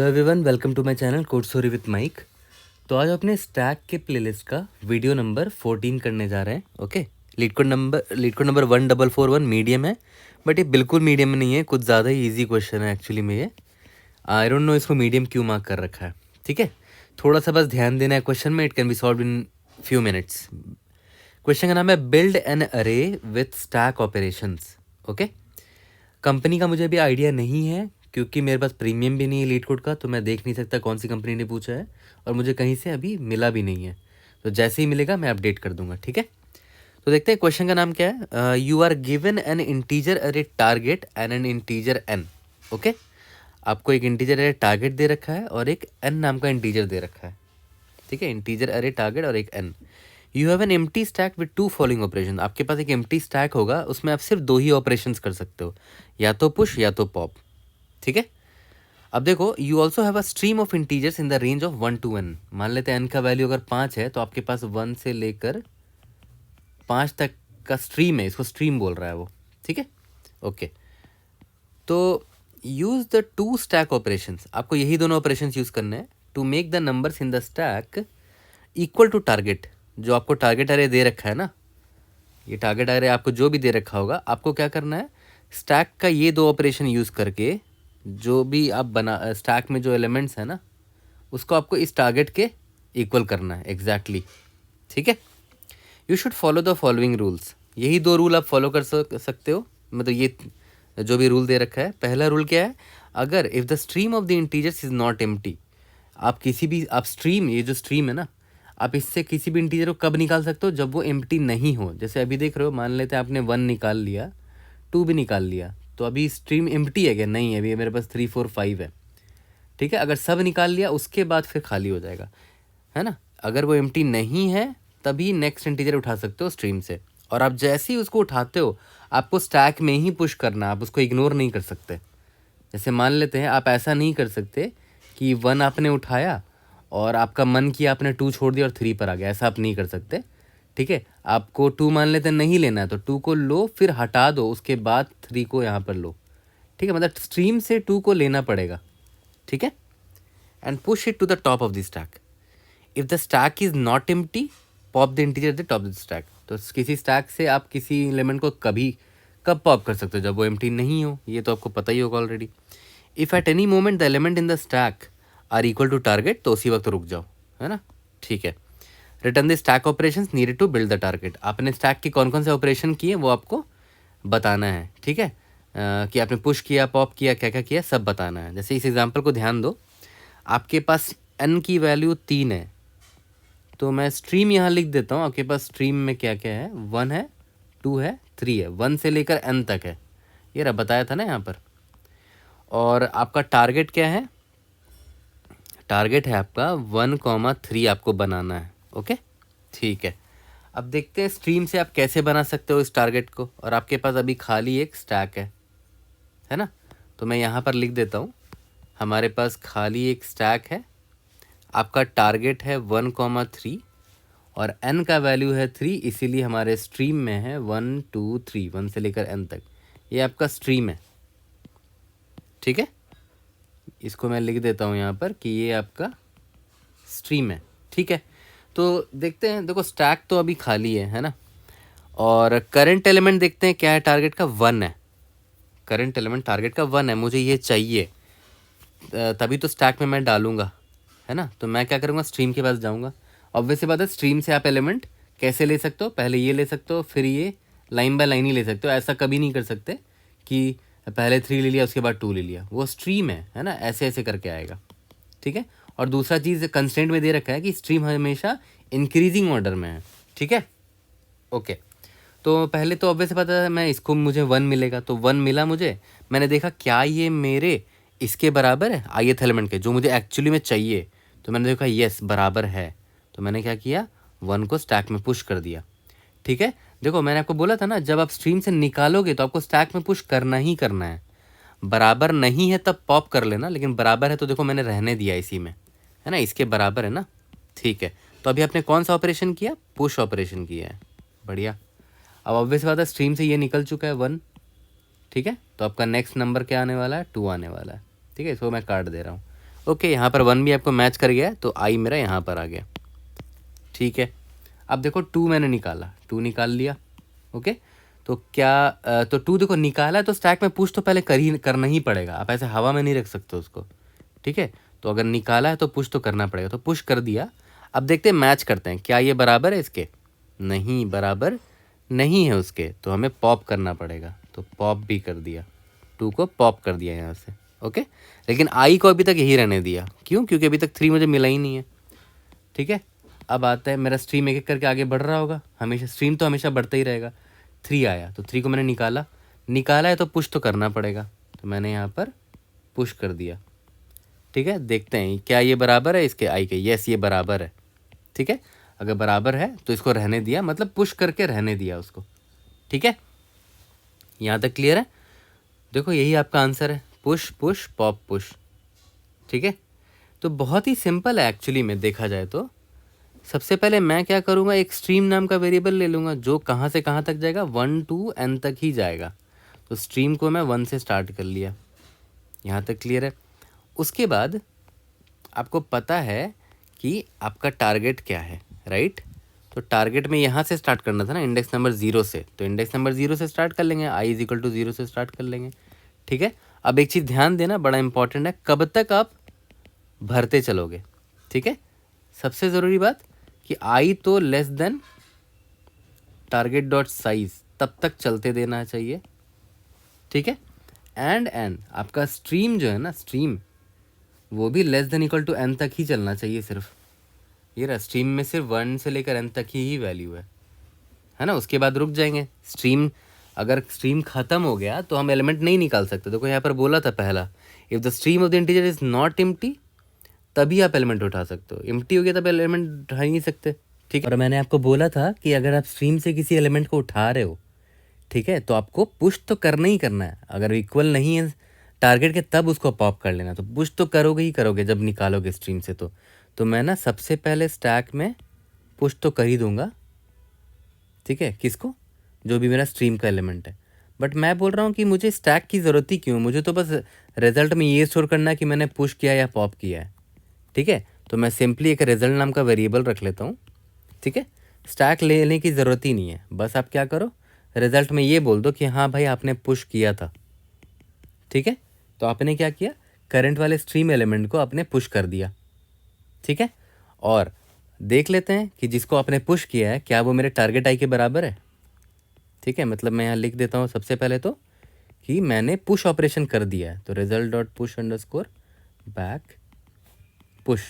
Hello everyone, welcome to my channel code story with Mike. तो आज अपने stack के प्लेलिस्ट का वीडियो नंबर 14 करने जा रहे हैं। Okay, leet code number 1441 medium है, बट ये बिल्कुल मीडियम नहीं है, कुछ ज़्यादा ही इजी क्वेश्चन है एक्चुअली में। ये आई डोंट नो इसको मीडियम क्यों मार्क कर रखा है। ठीक है, थोड़ा सा बस ध्यान देना है क्वेश्चन में। It can be solve in few minutes. Question का नाम है बिल्ड एन अरे with stack operations. Okay, company का मुझे अभी आइडिया नहीं है क्योंकि मेरे पास प्रीमियम भी नहीं है लीड कोड का, तो मैं देख नहीं सकता कौन सी कंपनी ने पूछा है, और मुझे कहीं से अभी मिला भी नहीं है। तो जैसे ही मिलेगा मैं अपडेट कर दूंगा। ठीक है, तो देखते हैं क्वेश्चन का नाम क्या है। You are given an integer array target and an integer N. Okay, आपको एक इंटीजर अरे टारगेट दे रखा है और एक एन नाम का इंटीजर दे रखा है। ठीक है, इंटीजर अरे टारगेट और एक n. You have an empty stack with two following operation. आपके पास एक एम्प्टी स्टैक होगा, उसमें आप सिर्फ दो ही ऑपरेशंस कर सकते हो, या तो पुश या तो पॉप। ठीक है, अब देखो, you also have a stream of integers in the range of 1 to n। मान लेते हैं n का वैल्यू अगर 5 है तो आपके पास 1 से लेकर 5 तक का स्ट्रीम है, इसको स्ट्रीम बोल रहा है वो। ठीक है, ओके। तो use the two stack operations, आपको यही दोनों ऑपरेशंस यूज करने हैं to make the numbers in the stack equal to target. जो आपको टारगेट अरे दे रखा है ना, ये टारगेट अरे आपको जो भी दे रखा होगा, आपको क्या करना है, स्टैक का ये दो ऑपरेशन यूज़ करके जो भी आप बना स्टैक में जो एलिमेंट्स है ना, उसको आपको इस टारगेट के इक्वल करना है एग्जैक्टली। ठीक है, you should follow the following rules. यही दो रूल आप फॉलो कर सकते हो, मतलब ये जो भी रूल दे रखा है। पहला रूल क्या है, अगर if the stream of the integers is not empty, आप किसी भी आप स्ट्रीम, ये जो स्ट्रीम है ना, आप इससे किसी भी इंटीजर को कब निकाल सकते हो, जब वो एम्प्टी नहीं हो। जैसे अभी देख रहे हो, मान लेते हैं आपने 1 निकाल लिया, 2 भी निकाल लिया, तो अभी स्ट्रीम एम्प्टी है क्या? नहीं है, अभी मेरे पास 3 4 5 है। ठीक है, अगर सब निकाल लिया उसके बाद फिर खाली हो जाएगा, है ना। अगर वो एम्प्टी नहीं है तभी नेक्स्ट इंटीजर उठा सकते हो स्ट्रीम से, और आप जैसे ही उसको उठाते हो आपको स्टैक में ही पुश करना, आप उसको इग्नोर नहीं कर सकते। जैसे मान लेते हैं, आप ऐसा नहीं कर सकते कि 1 आपने उठाया और आपका मन किया आपने 2 छोड़ दिया और 3 पर आ गया, ऐसा आप नहीं कर सकते। ठीक है, आपको 2 मान लेते हैं नहीं लेना है तो 2 को लो, फिर हटा दो, उसके बाद 3 को यहाँ पर लो। ठीक है, मतलब स्ट्रीम से 2 को लेना पड़ेगा। ठीक है, and push it to the top of the stack. If the stack is not empty, pop the integer at the top of the stack. तो किसी स्टैक से आप किसी एलिमेंट को कब पॉप कर सकते हो, जब वो एम्प्टी नहीं हो, ये तो आपको पता ही होगा already. If at any moment the elements in the stack are equal to target, तो उसी वक्त रुक जाओ, है ना। ठीक है, return the stack operations needed to build the target. आपने स्टैक के कौन कौन से ऑपरेशन किए वो आपको बताना है। ठीक है, कि आपने पुश किया, पॉप किया, क्या क्या किया, सब बताना है। जैसे इस एग्जांपल को ध्यान दो, आपके पास n की वैल्यू 3 है, तो मैं स्ट्रीम यहाँ लिख देता हूँ। आपके पास स्ट्रीम में क्या क्या है, 1 है, 2 है, 3 है, 1 से लेकर n तक है, ये रहा बताया था ना यहाँ पर। और आपका टारगेट क्या है, टारगेट है आपका 1,3 आपको बनाना है। ओके, ठीक है। अब देखते हैं स्ट्रीम से आप कैसे बना सकते हो इस टारगेट को, और आपके पास अभी खाली एक स्टैक है ना। तो मैं यहाँ पर लिख देता हूँ, हमारे पास खाली एक स्टैक है, आपका टारगेट है 1,3 और n का वैल्यू है 3, इसीलिए हमारे स्ट्रीम में है 1 2 3, 1 से लेकर n तक, ये आपका स्ट्रीम है। ठीक है, इसको मैं लिख देता हूँ यहाँ पर कि ये आपका स्ट्रीम है। ठीक है, तो देखते हैं, देखो स्टैक तो अभी खाली है ना। और करंट एलिमेंट देखते हैं क्या है, टारगेट का 1 है। करंट एलिमेंट टारगेट का 1 है, मुझे ये चाहिए, तभी तो स्टैक में मैं डालूंगा, है ना। तो मैं क्या करूँगा, स्ट्रीम के पास जाऊँगा। ऑब्वियस सी बात है, स्ट्रीम से आप एलिमेंट कैसे ले सकते हो, पहले ये ले सकते हो, फिर ये लाइन बाय लाइन ही ले सकते हो। ऐसा कभी नहीं कर सकते कि पहले 3 ले लिया उसके बाद 2 ले लिया, वो स्ट्रीम है ना, ऐसे ऐसे करके आएगा। ठीक है, और दूसरा चीज़ कंस्ट्रेंट में दे रखा है कि स्ट्रीम हमेशा इंक्रीजिंग ऑर्डर में है। ठीक है, ओके। तो पहले तो ऑब्वियस पता है, मैं इसको मुझे 1 मिलेगा, तो 1 मिला मुझे, मैंने देखा क्या ये मेरे इसके बराबर है ith एलिमेंट के, जो मुझे एक्चुअली में चाहिए। तो मैंने देखा यस बराबर है, तो मैंने क्या किया, 1 को स्टैक में पुश कर दिया। ठीक है, देखो मैंने आपको बोला था ना, जब आप स्ट्रीम से निकालोगे तो आपको स्टैक में पुश करना ही करना है। बराबर नहीं है तब पॉप कर लेना, लेकिन बराबर है तो देखो मैंने रहने दिया इसी में, है ना, इसके बराबर है ना। ठीक है, तो अभी आपने कौन सा ऑपरेशन किया, पुश ऑपरेशन किया है, बढ़िया। अब ऑब्वियस बात है, स्ट्रीम से ये निकल चुका है 1। ठीक है, तो आपका नेक्स्ट नंबर क्या आने वाला है, 2 आने वाला है। ठीक है, इसको मैं काट दे रहा हूँ। ओके, यहाँ पर 1 भी आपको मैच कर गया है, तो आई मेरा यहाँ पर आ गया। ठीक है, अब देखो 2 मैंने निकाला, 2 निकाल लिया। ओके, तो क्या तो 2 देखो निकाला है, तो स्टैक में पुश तो पहले करना ही पड़ेगा, आप ऐसे हवा में नहीं रख सकते उसको। ठीक है, तो अगर निकाला है तो पुश तो करना पड़ेगा, तो पुश कर दिया। अब देखते हैं मैच करते हैं, क्या ये बराबर है इसके? नहीं, बराबर नहीं है उसके, तो हमें पॉप करना पड़ेगा, तो पॉप भी कर दिया, 2 को पॉप कर दिया यहाँ से। ओके, लेकिन आई को अभी तक यही रहने दिया, क्यों? क्योंकि अभी तक 3 मुझे मिला ही नहीं है। ठीक है, अब आता है मेरा स्ट्रीम एक एक करके आगे बढ़ रहा होगा, हमेशा स्ट्रीम तो हमेशा बढ़ता ही रहेगा। 3 आया, तो 3 को मैंने निकाला है, तो पुश तो करना पड़ेगा, तो मैंने यहाँ पर पुश कर दिया। ठीक है, देखते हैं क्या ये बराबर है इसके आई के। यस, ये बराबर है। ठीक है, अगर बराबर है तो इसको रहने दिया, मतलब पुश करके रहने दिया उसको। ठीक है, यहाँ तक क्लियर है? देखो यही आपका आंसर है, पुश पुश पॉप पुश। ठीक है, तो बहुत ही सिंपल है एक्चुअली में देखा जाए तो। सबसे पहले मैं क्या करूँगा, एक स्ट्रीम नाम का वेरिएबल ले लूँगा जो कहाँ से कहाँ तक जाएगा, 1 to n तक ही जाएगा। तो स्ट्रीम को मैं 1 से स्टार्ट कर लिया, यहाँ तक क्लियर है? उसके बाद आपको पता है कि आपका टारगेट क्या है, राइट? तो टारगेट में यहाँ से स्टार्ट करना था ना, इंडेक्स नंबर 0 से, तो इंडेक्स नंबर 0 से स्टार्ट कर लेंगे, i इज इक्वल टू 0 से स्टार्ट कर लेंगे। ठीक है, अब एक चीज़ ध्यान देना, बड़ा इंपॉर्टेंट है, कब तक आप भरते चलोगे। ठीक है, सबसे ज़रूरी बात कि आई तो less than target dot size तब तक चलते देना चाहिए। ठीक है, एंड आपका स्ट्रीम जो है ना, स्ट्रीम वो भी less than equal to n तक ही चलना चाहिए सिर्फ। ये रहा, स्ट्रीम में सिर्फ 1 से लेकर n तक ही वैल्यू है ना, उसके बाद रुक जाएंगे। स्ट्रीम अगर स्ट्रीम ख़त्म हो गया तो हम एलिमेंट नहीं निकाल सकते। देखो यहाँ पर बोला था पहला, if the stream of the integer is not empty, तभी आप एलिमेंट उठा सकते हो। एम्प्टी हो गया तब एलिमेंट उठा ही नहीं सकते। ठीक है, और मैंने आपको बोला था कि अगर आप स्ट्रीम से किसी एलिमेंट को उठा रहे हो, ठीक है, तो आपको पुश तो करना ही करना है। अगर इक्वल नहीं है टारगेट के तब उसको पॉप कर लेना, तो पुश तो करोगे ही करोगे जब निकालोगे स्ट्रीम से। तो मैं ना सबसे पहले स्टैक में पुश तो कर ही दूंगा। ठीक है, किसको? जो भी मेरा स्ट्रीम का एलिमेंट है। बट मैं बोल रहा हूँ कि मुझे स्टैक की ज़रूरत ही क्यों, मुझे तो बस रिजल्ट में ये स्टोर करना है कि मैंने पुश किया या पॉप किया है। ठीक है, तो मैं सिंपली एक रिजल्ट नाम का वेरिएबल रख लेता हूँ। ठीक है, स्टैक लेने की ज़रूरत ही नहीं है, बस आप क्या करो, रिजल्ट में ये बोल दो कि हाँ भाई आपने पुश किया था। ठीक है, तो आपने क्या किया, करंट वाले स्ट्रीम एलिमेंट को आपने पुश कर दिया। ठीक है, और देख लेते हैं कि जिसको आपने पुश किया है क्या वो मेरे टारगेट आई के बराबर है। ठीक है, मतलब मैं यहाँ लिख देता हूँ सबसे पहले तो कि मैंने पुश ऑपरेशन कर दिया है, तो result dot push underscore back push.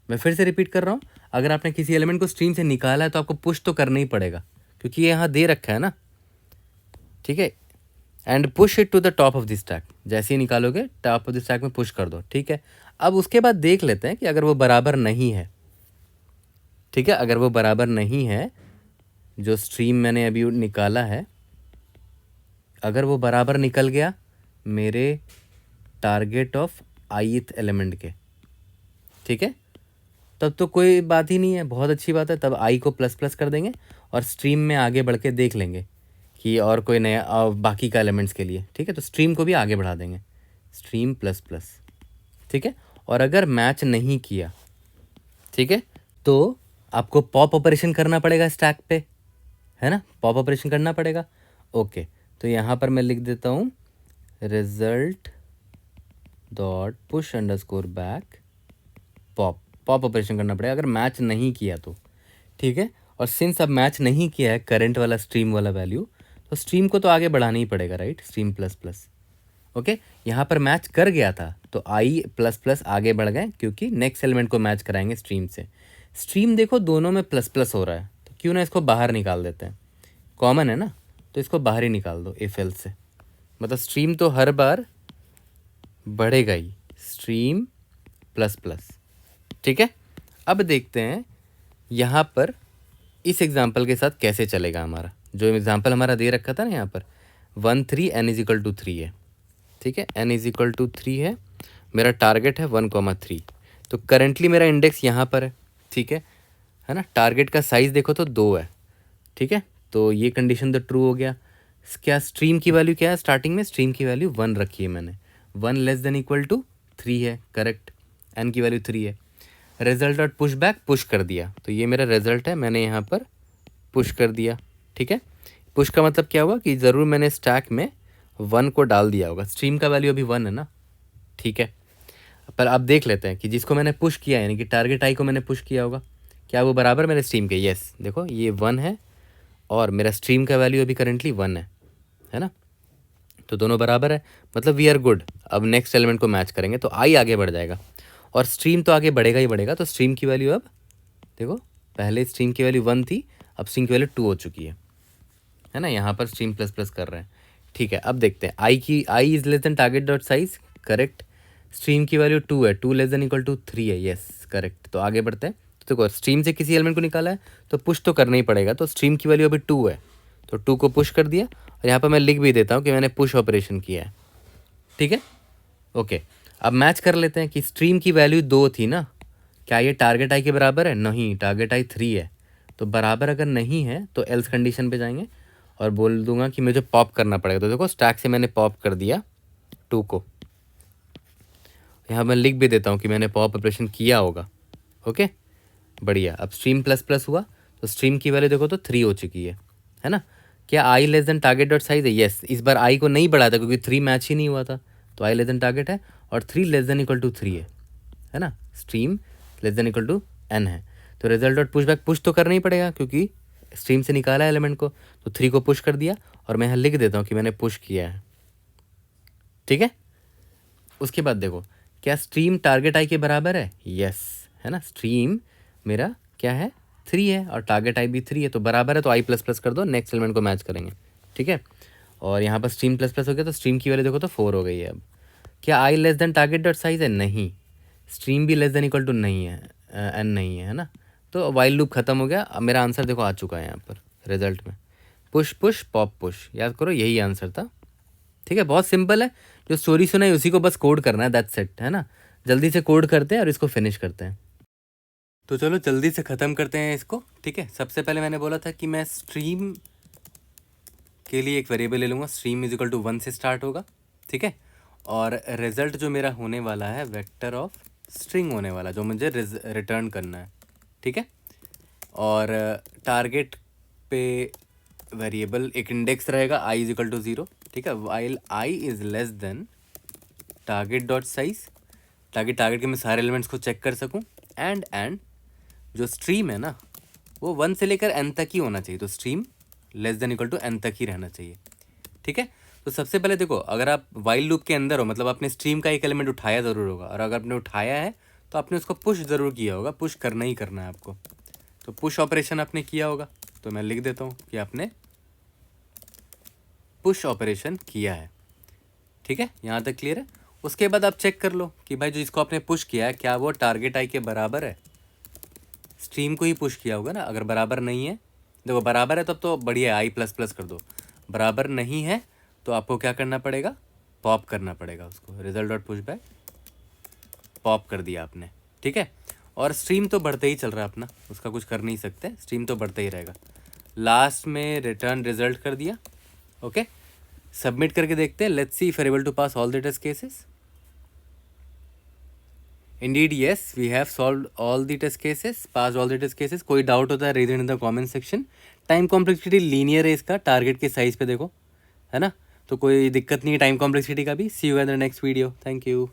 मैं फिर से रिपीट कर रहा हूँ, अगर आपने किसी एलिमेंट को स्ट्रीम से निकाला है तो आपको पुश तो करना ही पड़ेगा, क्योंकि ये यहाँ दे रखा है ना। ठीक है, and push it to the top of the stack, जैसे ही निकालोगे टॉप ऑफ द स्टैक में पुश कर दो। ठीक है, अब उसके बाद देख लेते हैं कि अगर वो बराबर नहीं है। ठीक है, अगर वो बराबर नहीं है, जो स्ट्रीम मैंने अभी निकाला है, अगर वो बराबर निकल गया मेरे टारगेट ऑफ ith एलिमेंट के, ठीक है, तब तो कोई बात ही नहीं है, बहुत अच्छी बात है, तब आई को प्लस प्लस कर देंगे और स्ट्रीम में आगे बढ़ के देख लेंगे कि और कोई नया बाकी का एलिमेंट्स के लिए। ठीक है, तो स्ट्रीम को भी आगे बढ़ा देंगे, स्ट्रीम प्लस प्लस। ठीक है, और अगर मैच नहीं किया, ठीक है, तो आपको पॉप ऑपरेशन करना पड़ेगा स्टैक पे, है ना, पॉप ऑपरेशन करना पड़ेगा। ओके, तो यहाँ पर मैं लिख देता हूँ result dot push underscore back pop. Pop operation करना पड़ेगा अगर मैच नहीं किया तो। ठीक है, और सिंस अब मैच नहीं किया है करंट वाला स्ट्रीम वाला वैल्यू, तो स्ट्रीम को तो आगे बढ़ाना ही पड़ेगा, right, stream plus plus. Okay, यहाँ पर मैच कर गया था तो आई प्लस प्लस आगे बढ़ गए, क्योंकि नेक्स्ट एलिमेंट को मैच कराएंगे स्ट्रीम से। स्ट्रीम देखो दोनों में प्लस प्लस हो रहा है, तो क्यों ना इसको बाहर निकाल देते हैं, कॉमन है ना, तो इसको बाहर ही निकाल दो इफ एल्स से। मतलब स्ट्रीम तो हर बार बढ़ेगा ही, स्ट्रीम प्लस प्लस। ठीक है, अब देखते हैं यहाँ पर इस एग्जाम्पल के साथ कैसे चलेगा हमारा। जो एग्जाम्पल हमारा दे रखा था ना, यहाँ पर 1 3 n इज इक्वल टू 3 है। ठीक है, n इज इक्वल टू 3 है, मेरा टारगेट है 1,3। तो करेंटली मेरा इंडेक्स यहाँ पर है। ठीक है ना, टारगेट का साइज़ देखो तो 2 है। ठीक है, तो ये कंडीशन तो ट्रू हो गया। क्या स्ट्रीम की वैल्यू क्या है, स्टार्टिंग में स्ट्रीम की वैल्यू 1 रखी है मैंने, 1 लेस देन इक्वल टू 3 है, करेक्ट। n की वैल्यू 3 है। Result dot push back push कर दिया, तो ये मेरा रिजल्ट है, मैंने यहाँ पर पुश कर दिया। ठीक है, पुश का मतलब क्या हुआ कि ज़रूर मैंने स्टैक में 1 को डाल दिया होगा, स्ट्रीम का वैल्यू अभी 1 है ना। ठीक है, पर अब देख लेते हैं कि जिसको मैंने पुश किया यानी कि टारगेट आई को मैंने पुश किया होगा, क्या वो बराबर मेरे स्ट्रीम के? यस, देखो ये 1 है और मेरा स्ट्रीम का वैल्यू अभी करेंटली 1 है ना, तो दोनों बराबर है, मतलब वी आर गुड। अब नेक्स्ट एलिमेंट को मैच करेंगे तो आई आगे बढ़ जाएगा और स्ट्रीम तो आगे बढ़ेगा ही बढ़ेगा, तो स्ट्रीम की वैल्यू अब देखो, पहले स्ट्रीम की वैल्यू 1 थी, अब स्ट्रीम की वैल्यू 2 हो चुकी है ना, यहाँ पर स्ट्रीम प्लस प्लस कर रहे हैं। ठीक है, अब देखते हैं i is less than target dot size, correct. Stream की वैल्यू 2 है, 2 लेस देन इक्वल टू 3 है, यस करेक्ट। तो आगे बढ़ते हैं, तो देखो स्ट्रीम से किसी एलिमेंट को निकाला है तो पुश तो करना ही पड़ेगा, तो स्ट्रीम की वैल्यू अभी 2 है, तो 2 को पुश कर दिया और यहाँ पर मैं लिख भी देता हूँ कि मैंने पुश ऑपरेशन किया है। ठीक है, ओके। अब मैच कर लेते हैं कि स्ट्रीम की वैल्यू 2 थी ना, क्या ये टारगेट आई के बराबर है? नहीं, टारगेट आई 3 है, तो बराबर अगर नहीं है तो एल्स कंडीशन पे जाएंगे और बोल दूंगा कि मुझे पॉप करना पड़ेगा। तो देखो स्टैक से मैंने पॉप कर दिया 2 को, यहाँ मैं लिख भी देता हूँ कि मैंने पॉप ऑपरेशन किया होगा। ओके, बढ़िया। अब स्ट्रीम प्लस प्लस हुआ तो स्ट्रीम की वैल्यू देखो तो 3 हो चुकी है ना। क्या i less than target dot size है? यस, इस बार आई को नहीं बढ़ाया था क्योंकि 3 मैच ही नहीं हुआ था, तो आई लेस देन टारगेट है और 3 लेस देन इक्वल टू 3 है ना। Stream less than equal to n है, तो result dot push back push तो करना ही पड़ेगा क्योंकि स्ट्रीम से निकाला है एलिमेंट को, तो 3 को पुश कर दिया और मैं यहाँ लिख देता हूँ कि मैंने पुश किया है। ठीक है, उसके बाद देखो क्या स्ट्रीम टारगेट आई के बराबर है? यस, है ना। स्ट्रीम मेरा क्या है? 3 है और टारगेट आई भी 3 है, तो बराबर है, तो आई प्लस प्लस कर दो, नेक्स्ट एलिमेंट को मैच करेंगे। ठीक है, और यहाँ पर स्ट्रीम प्लस प्लस हो गया तो स्ट्रीम की वैल्यू देखो तो 4 हो गई है। अब क्या i less than target dot size है? नहीं, स्ट्रीम भी लेस देन इक्वल टू नहीं है, एन नहीं है ना, तो वाइल लूप खत्म हो गया। अब मेरा आंसर देखो आ चुका है यहाँ पर रिजल्ट में, पुश पुश पॉप पुश, याद करो यही आंसर था। ठीक है, बहुत सिंपल है, जो स्टोरी सुना है उसी को बस कोड करना है, दैट्स इट, है ना। जल्दी से कोड करते हैं और इसको फिनिश करते हैं। तो चलो जल्दी से ख़त्म करते हैं इसको। ठीक है, सबसे पहले मैंने बोला था कि मैं स्ट्रीम के लिए एक वेरिएबल ले लूँगा, स्ट्रीम इज इक्वल टू 1 से स्टार्ट होगा। ठीक है, और रिजल्ट जो मेरा होने वाला है वेक्टर ऑफ स्ट्रिंग होने वाला, जो मुझे रिटर्न करना है। ठीक है, और टारगेट पे वेरिएबल एक इंडेक्स रहेगा आई इज इक्वल टू 0। ठीक है, while I is less than target dot size, ताकि टारगेट के मैं सारे एलिमेंट्स को चेक कर सकूं, एंड जो स्ट्रीम है ना वो 1 से लेकर n तक ही होना चाहिए, तो stream less than equal to n तक ही रहना चाहिए। ठीक है, तो सबसे पहले देखो, अगर आप वाइल लूप के अंदर हो मतलब आपने स्ट्रीम का एक एलिमेंट उठाया ज़रूर होगा, और अगर आपने उठाया है तो आपने उसको पुश ज़रूर किया होगा, पुश करना ही करना है आपको, तो पुश ऑपरेशन आपने किया होगा, तो मैं लिख देता हूँ कि आपने पुश ऑपरेशन किया है। ठीक है, यहाँ तक क्लियर है। उसके बाद आप चेक कर लो कि भाई जो इसको आपने पुश किया है क्या वो टारगेट आई के बराबर है, स्ट्रीम को ही पुश किया होगा ना। अगर बराबर नहीं है, देखो बराबर है तब तो बढ़िया है, आई प्लस प्लस कर दो, बराबर नहीं है तो आपको क्या करना पड़ेगा? पॉप करना पड़ेगा उसको, result dot push back pop कर दिया आपने। ठीक है, और स्ट्रीम तो बढ़ते ही चल रहा है अपना, उसका कुछ कर नहीं सकते, स्ट्रीम तो बढ़ते ही रहेगा। लास्ट में रिटर्न रिजल्ट कर दिया। ओके, सबमिट करके देखते हैं, let's see if you're able to pass all the test cases. Indeed yes, we have solved all the test cases, passed all the test cases। कोई डाउट होता है read in the comment section. Time complexity linear है इसका, target के size पे देखो, है ना, तो कोई दिक्कत नहीं है टाइम कॉम्प्लेक्सिटी का भी। See you in the next video, thank you.